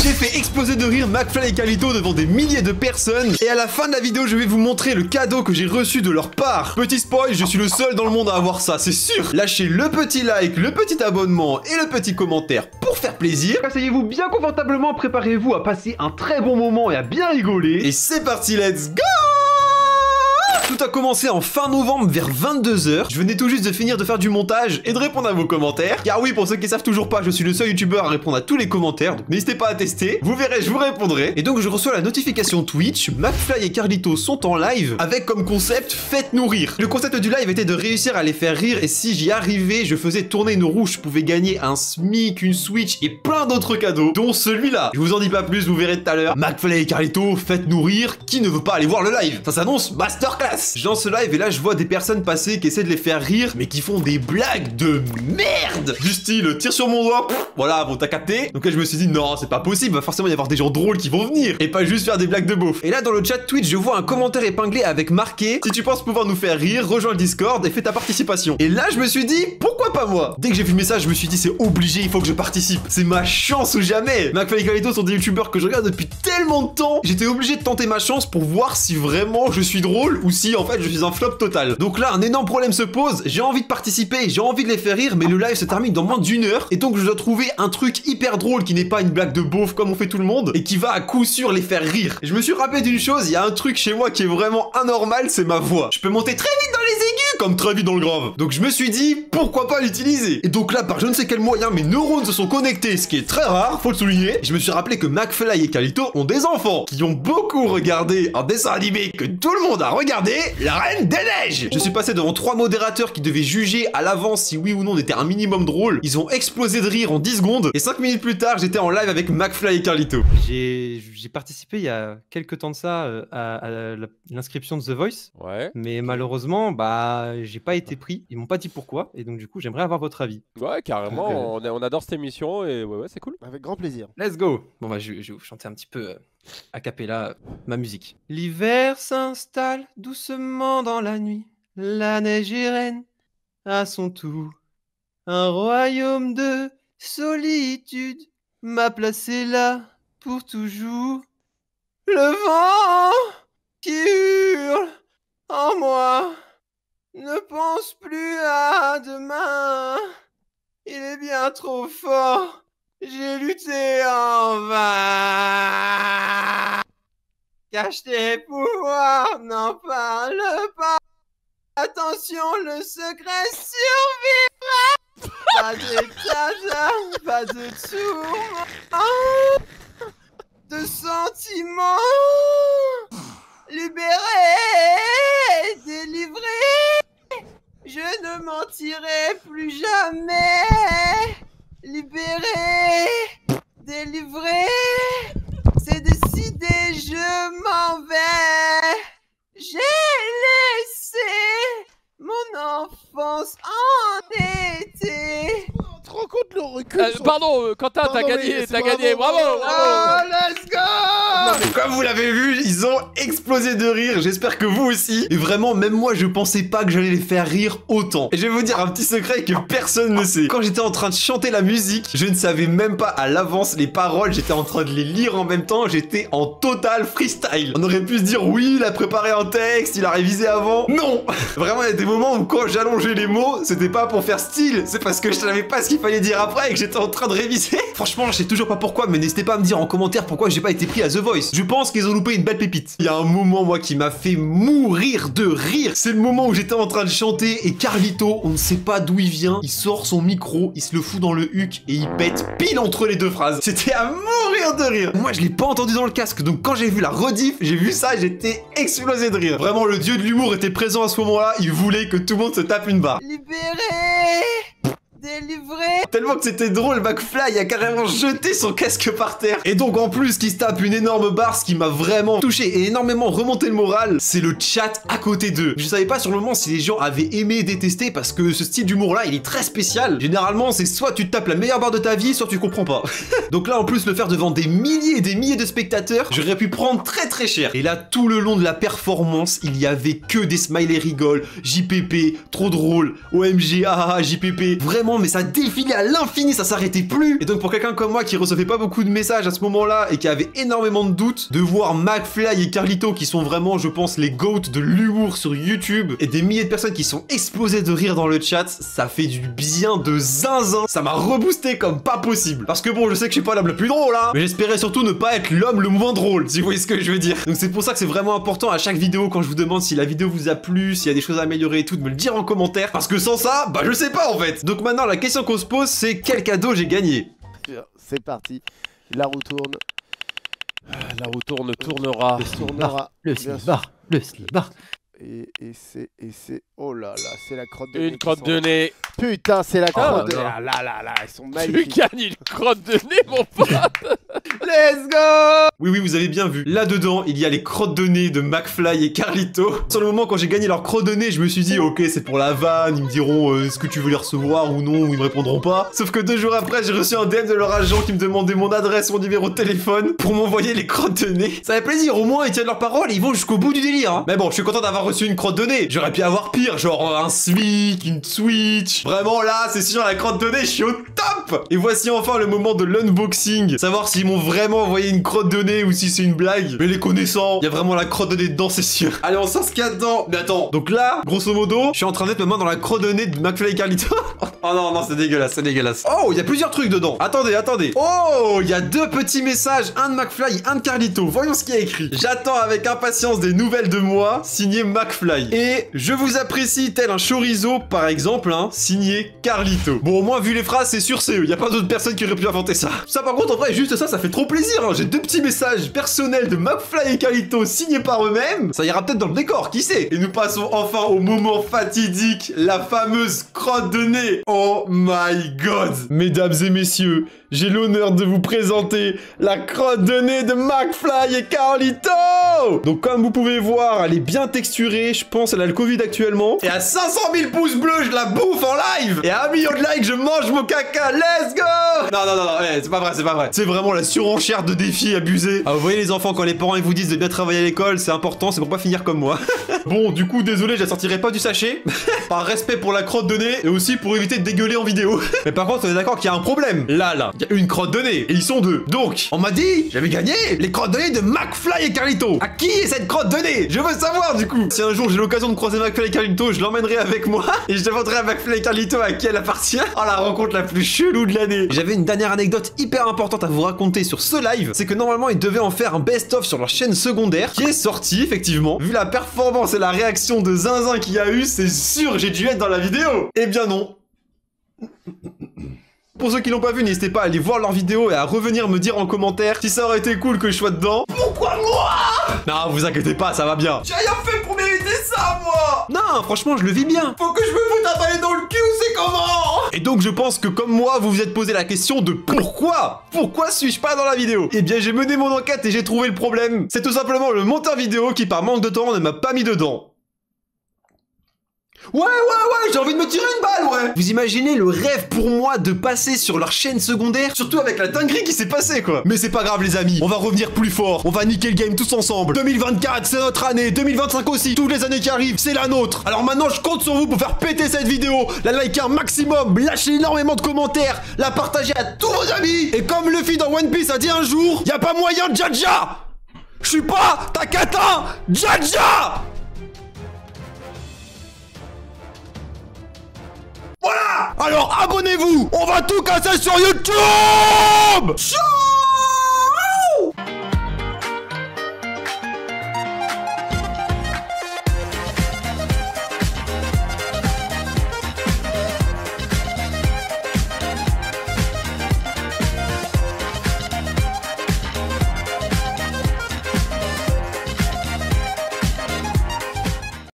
J'ai fait exploser de rire McFly et Carlito devant des milliers de personnes. Et à la fin de la vidéo, je vais vous montrer le cadeau que j'ai reçu de leur part. Petit spoil, je suis le seul dans le monde à avoir ça, c'est sûr. Lâchez le petit like, le petit abonnement et le petit commentaire pour faire plaisir. Asseyez-vous bien confortablement, préparez-vous à passer un très bon moment et à bien rigoler. Et c'est parti, let's go! Tout a commencé en fin novembre vers 22 h. Je venais tout juste de finir de faire du montage et de répondre à vos commentaires. Car oui, pour ceux qui savent toujours pas, je suis le seul youtubeur à répondre à tous les commentaires. Donc n'hésitez pas à tester. Vous verrez, je vous répondrai. Et donc je reçois la notification Twitch. McFly et Carlito sont en live avec comme concept faites-nous rire. Le concept du live était de réussir à les faire rire. Et si j'y arrivais, je faisais tourner une roue. Je pouvais gagner un SMIC, une Switch et plein d'autres cadeaux, dont celui-là. Je vous en dis pas plus, vous verrez tout à l'heure. McFly et Carlito, faites-nous rire. Qui ne veut pas aller voir le live? Ça s'annonce masterclass. Je lance ce live et là je vois des personnes passer qui essaient de les faire rire mais qui font des blagues de merde du style tire sur mon doigt, voilà, bon t'as capté. Donc là je me suis dit non c'est pas possible, va forcément y avoir des gens drôles qui vont venir et pas juste faire des blagues de beauf. Et là dans le chat Twitch je vois un commentaire épinglé avec marqué si tu penses pouvoir nous faire rire, rejoins le Discord et fais ta participation. Et là je me suis dit pourquoi pas moi. Dès que j'ai vu le message je me suis dit c'est obligé, il faut que je participe, c'est ma chance ou jamais. McFly et Carlito sont des youtubeurs que je regarde depuis tellement de temps, j'étais obligé de tenter ma chance pour voir si vraiment je suis drôle ou si en fait je suis un flop total. Donc là un énorme problème se pose, j'ai envie de participer, j'ai envie de les faire rire mais le live se termine dans moins d'1 heure et donc je dois trouver un truc hyper drôle qui n'est pas une blague de beauf comme on fait tout le monde et qui va à coup sûr les faire rire. Et je me suis rappelé d'une chose, il y a un truc chez moi qui est vraiment anormal, c'est ma voix. Je peux monter très vite dans les aigus comme très vite dans le grave. Donc je me suis dit pourquoi pas l'utiliser. Et donc là par je ne sais quel moyen mes neurones se sont connectés, ce qui est très rare, faut le souligner. Et je me suis rappelé que McFly et Carlito ont des enfants qui ont beaucoup regardé un dessin animé que tout le monde a regardé, La Reine des Neiges. Je suis passé devant 3 modérateurs qui devaient juger à l'avance si oui ou non on était un minimum drôle. Ils ont explosé de rire en 10 secondes et 5 minutes plus tard j'étais en live avec McFly et Carlito. J'ai participé il y a quelques temps de ça à l'inscription de The Voice. Ouais. Mais malheureusement, bah, j'ai pas été pris. Ils m'ont pas dit pourquoi. Et donc, du coup, j'aimerais avoir votre avis. Ouais, carrément. On adore cette émission et ouais, c'est cool. Avec grand plaisir. Let's go. Bon, bah, je vais vous chanter un petit peu a cappella ma musique. L'hiver s'installe doucement dans la nuit. La neige est reine à son tour. Un royaume de solitude m'a placé là pour toujours. Le vent qui hurle en moi ne pense plus à demain. Il est bien trop fort. J'ai lutté en vain. Cache tes pouvoirs, n'en parle pas. Attention, le secret survivra. Pas d'étage, pas de tour, de sentiments. Libéré, délivré. Je ne mentirai plus jamais. Libéré, délivré. C'est décidé, je m'en vais. J'ai laissé mon enfance en été. Tu te rends compte le recul Pardon, Quentin, t'as gagné, bravo, Oh, let's go! Non, mais comme vous l'avez vu, ils ont explosé de rire, j'espère que vous aussi. Et vraiment, même moi, je pensais pas que j'allais les faire rire autant. Et je vais vous dire un petit secret que personne ne sait. Quand j'étais en train de chanter la musique, je ne savais même pas à l'avance les paroles, j'étais en train de les lire en même temps, j'étais en total freestyle. On aurait pu se dire, oui, il a préparé un texte, il a révisé avant. Non! Vraiment, il y a des moments où quand j'allongeais les mots, c'était pas pour faire style, c'est parce que je savais pas ce qu'il fallait dire après et que j'étais en train de réviser. Franchement, je sais toujours pas pourquoi, mais n'hésitez pas à me dire en commentaire pourquoi j'ai pas été pris à The Voice. Je pense qu'ils ont loupé une belle pépite. Il y a un moment, moi, qui m'a fait mourir de rire. C'est le moment où j'étais en train de chanter et Carlito, on ne sait pas d'où il vient, il sort son micro, il se le fout dans le huc et il pète pile entre les deux phrases. C'était à mourir de rire. Moi, je l'ai pas entendu dans le casque, donc quand j'ai vu la rediff, j'ai vu ça, j'étais explosé de rire. Vraiment, le dieu de l'humour était présent à ce moment-là, il voulait que tout le monde se tape une barre. Libéré, délivré. Tellement que c'était drôle, McFly a carrément jeté son casque par terre. Et donc en plus qu'il se tape une énorme barre, ce qui m'a vraiment touché et énormément remonté le moral, c'est le chat à côté d'eux. Je savais pas sur le moment si les gens avaient aimé et détesté parce que ce style d'humour là il est très spécial. Généralement c'est soit tu te tapes la meilleure barre de ta vie, soit tu comprends pas. Donc là en plus le faire devant des milliers et des milliers de spectateurs, j'aurais pu prendre très très cher. Et là tout le long de la performance, il y avait que des smileys rigoles, JPP, trop drôle, OMG, JPP. Vraiment vraiment, mais ça défilait à l'infini, ça s'arrêtait plus. Et donc pour quelqu'un comme moi qui recevait pas beaucoup de messages à ce moment-là et qui avait énormément de doutes, de voir McFly et Carlito qui sont vraiment, je pense, les GOAT de l'humour sur YouTube et des milliers de personnes qui sont explosées de rire dans le chat, ça fait du bien de zinzin. Ça m'a reboosté comme pas possible. Parce que bon, je sais que je suis pas l'homme le plus drôle, hein, mais j'espérais surtout ne pas être l'homme le moins drôle, si vous voyez ce que je veux dire. Donc c'est pour ça que c'est vraiment important à chaque vidéo quand je vous demande si la vidéo vous a plu, s'il y a des choses à améliorer et tout, de me le dire en commentaire. Parce que sans ça, bah je sais pas en fait. Donc maintenant la question qu'on se pose c'est quel cadeau j'ai gagné. C'est parti. La roue tourne. La roue tournera. Le slibard, le slibard. Et c'est... Oh là là, c'est la crotte de nez. Une crotte de nez. Putain, c'est la crotte de nez. Ah là là là, elles sont magnifiques. Tu gagnes une crotte de nez, mon pote. Let's go. Oui, vous avez bien vu. Là-dedans, il y a les crottes de nez de McFly et Carlito. Sur le moment, quand j'ai gagné leur crotte de nez, je me suis dit, ok, c'est pour la vanne. Ils me diront, est-ce que tu veux les recevoir ou non, ou ils me répondront pas. Sauf que 2 jours après, j'ai reçu un DM de leur agent qui me demandait mon adresse, mon numéro de téléphone pour m'envoyer les crottes de nez. Ça fait plaisir, au moins, ils tiennent leur parole et ils vont jusqu'au bout du délire. Hein. Mais bon, je suis content d'avoir reçu une crotte de nez. J'aurais pu avoir pire, genre un Smic, une Switch. Vraiment, là, c'est sûr, la crotte de nez, je suis au top. Et voici enfin le moment de l'unboxing. Savoir s'ils m'ont vraiment envoyé une crotte de nez ou si c'est une blague. Mais les connaissant, il y a vraiment la crotte de nez dedans, c'est sûr. Allez, on sort ce qu'il y a dedans. Mais attends, donc là, grosso modo, je suis en train de mettre ma main dans la crotte de nez de McFly et Carlito. Oh non, c'est dégueulasse, c'est dégueulasse. Oh, il y a plusieurs trucs dedans. Attendez. Oh, il y a 2 petits messages, un de McFly et un de Carlito. Voyons ce qu'il y a écrit. J'attends avec impatience des nouvelles de moi, signé McFly. Et je vous apprécie tel un chorizo, par exemple, hein, signé Carlito. Bon, au moins, vu les phrases, c'est sûr, c'est eux. Il y a pas d'autres personnes qui auraient pu inventer ça. Ça, par contre, en vrai, juste ça fait trop plaisir. Hein. J'ai 2 petits messages personnels de McFly et Carlito signés par eux-mêmes. Ça ira peut-être dans le décor, qui sait. Et nous passons enfin au moment fatidique, la fameuse crotte de nez. Oh my god. Mesdames et messieurs, j'ai l'honneur de vous présenter la crotte de nez de McFly et Carlito. Donc comme vous pouvez voir, elle est bien texturée, je pense elle a le Covid actuellement. Et à 500 000 pouces bleus, je la bouffe en live. Et à 1 million de likes, je mange mon caca, let's go. Non, c'est pas vrai. C'est vraiment la surenchère de défis abusés. Ah, vous voyez les enfants, quand les parents ils vous disent de bien travailler à l'école, c'est important, c'est pour pas finir comme moi. Bon, du coup, désolé, je la sortirai pas du sachet. Par respect pour la crotte de nez et aussi pour éviter de dégueuler en vidéo. Mais par contre, on est d'accord qu'il y a un problème. Là, il y a une crotte de nez et ils sont 2. Donc, on m'a dit, j'avais gagné les crottes de nez de McFly et Carlito. À qui est cette crotte de nez? Je veux savoir du coup. Si un jour j'ai l'occasion de croiser McFly et Carlito, je l'emmènerai avec moi et je demanderai à McFly et Carlito à qui elle appartient. Oh, la rencontre la plus chelou de l'année. J'avais une dernière anecdote hyper importante à vous raconter sur ce live. C'est que normalement, ils devaient en faire un best-of sur leur chaîne secondaire qui est sorti effectivement. Vu la performance et la réaction de zinzin qu'il y a eu, c'est sûr j'ai dû être dans la vidéo. Eh bien non. Pour ceux qui l'ont pas vu, n'hésitez pas à aller voir leur vidéo et à revenir me dire en commentaire si ça aurait été cool que je sois dedans. Pourquoi moi? Non, vous inquiétez pas, ça va bien. J'ai rien fait pour mériter ça, moi. Non, franchement, je le vis bien. Faut que je me foute un balai dans le cul ou c'est comment? Et donc, je pense que comme moi, vous vous êtes posé la question de pourquoi? Pourquoi suis-je pas dans la vidéo? Eh bien, j'ai mené mon enquête et j'ai trouvé le problème. C'est tout simplement le monteur vidéo qui, par manque de temps, ne m'a pas mis dedans. Ouais, j'ai envie de me tirer une balle, ouais. Vous imaginez le rêve pour moi de passer sur leur chaîne secondaire, surtout avec la dinguerie qui s'est passée, quoi. Mais c'est pas grave, les amis, on va revenir plus fort, on va niquer le game tous ensemble. 2024, c'est notre année, 2025 aussi, toutes les années qui arrivent, c'est la nôtre. Alors maintenant, je compte sur vous pour faire péter cette vidéo, la liker un maximum, lâcher énormément de commentaires, la partager à tous vos amis. Et comme Luffy dans One Piece a dit un jour, y a pas moyen de Jaja. Je suis pas ta catin, Jaja. Voilà! Alors abonnez-vous! On va tout casser sur YouTube! Ciao!